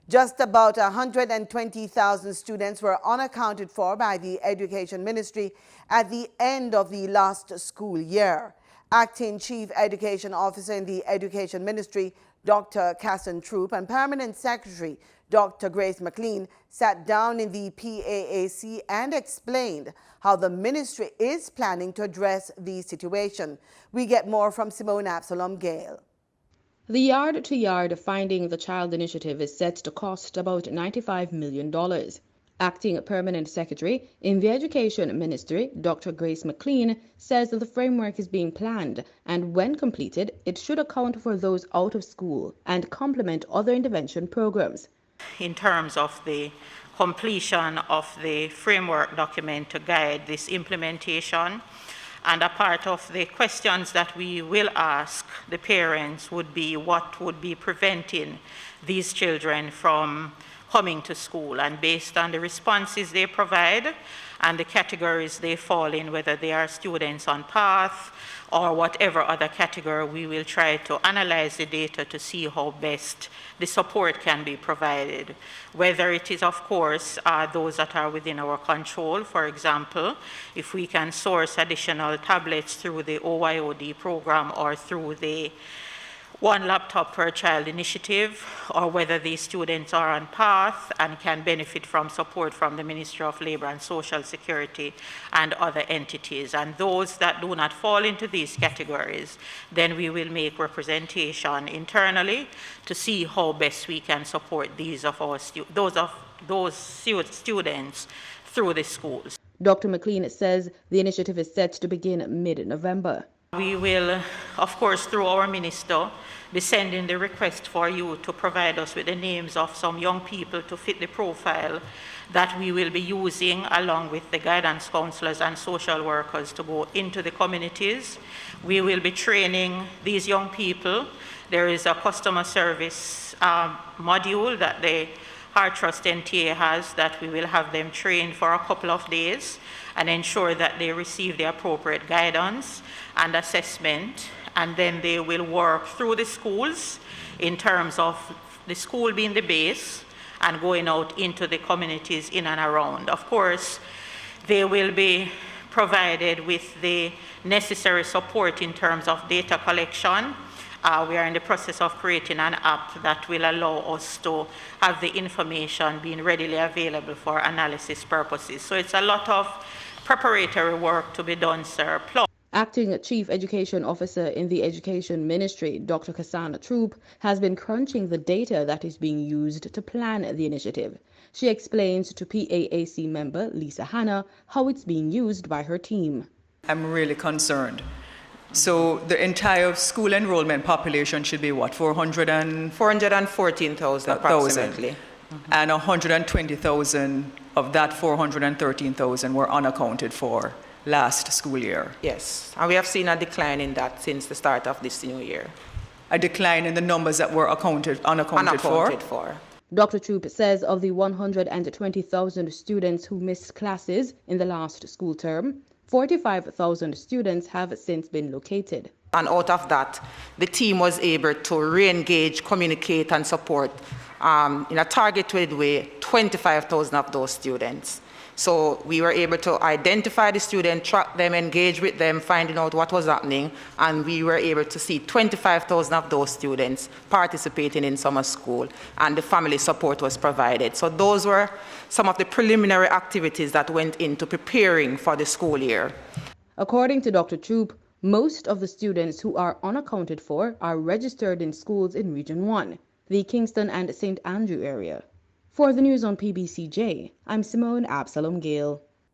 Just about 120,000 students were unaccounted for by the Education Ministry at the end of the last school year. Acting Chief Education Officer in the Education Ministry, Dr. Kasan Troupe, and Permanent Secretary, Dr. Mclean, sat down in the PAAC and explained how the ministry is planning to address the situation. We get more from Simone Absalom-Gayle. The yard-to-yard Finding the Child initiative is set to cost about $95 million. Acting Permanent Secretary in the Education Ministry, Dr. Mclean, says that the framework is being planned and when completed, it should account for those out of school and complement other intervention programs. In terms of the completion of the framework document to guide this implementation, and a part of the questions that we will ask the parents would be what would be preventing these children from coming to school. And based on the responses they provide and the categories they fall in, whether they are students on PAAC or whatever other category, we will try to analyze the data to see how best the support can be provided. Whether it is, of course, those that are within our control. For example, if we can source additional tablets through the OYOD program or through the One Laptop Per Child initiative, or whether these students are on PAAC and can benefit from support from the Ministry of Labor and Social Security and other entities. And those that do not fall into these categories, then we will make representation internally to see how best we can support these of our those students through the schools. Dr. Mclean says the initiative is set to begin mid-November. We will, of course, through our minister, be sending the request for you to provide us with the names of some young people to fit the profile that we will be using along with the guidance counselors and social workers to go into the communities. We will be training these young people. There is a customer service module that the Heart Trust NTA has that we will have them trained for a couple of days and ensure that they receive the appropriate guidance and assessment, and then they will work through the schools in terms of the school being the base and going out into the communities in and around. Of course, they will be provided with the necessary support in terms of data collection. We are in the process of creating an app that will allow us to have the information being readily available for analysis purposes. So it's a lot of preparatory work to be done, sir. Acting Chief Education Officer in the Education Ministry, Dr. Kasan Troupe, has been crunching the data that is being used to plan the initiative. She explains to PAAC member Lisa Hanna how it's being used by her team. I'm really concerned. So the entire school enrollment population should be what, 414,000 approximately. And 120,000 of that 413,000 were unaccounted for last school year. Yes, and we have seen a decline in that since the start of this new year. A decline in the numbers that were unaccounted for? Dr. Troupe says of the 120,000 students who missed classes in the last school term, 45,000 students have since been located. And out of that, the team was able to re-engage, communicate, and support in a targeted way 25,000 of those students. So we were able to identify the student, track them, engage with them, finding out what was happening, and we were able to see 25,000 of those students participating in summer school, and the family support was provided. So those were some of the preliminary activities that went into preparing for the school year. According to Dr. Troupe, most of the students who are unaccounted for are registered in schools in Region 1, the Kingston and St. Andrew area. For the news on PBCJ, I'm Simone Absalom-Gayle.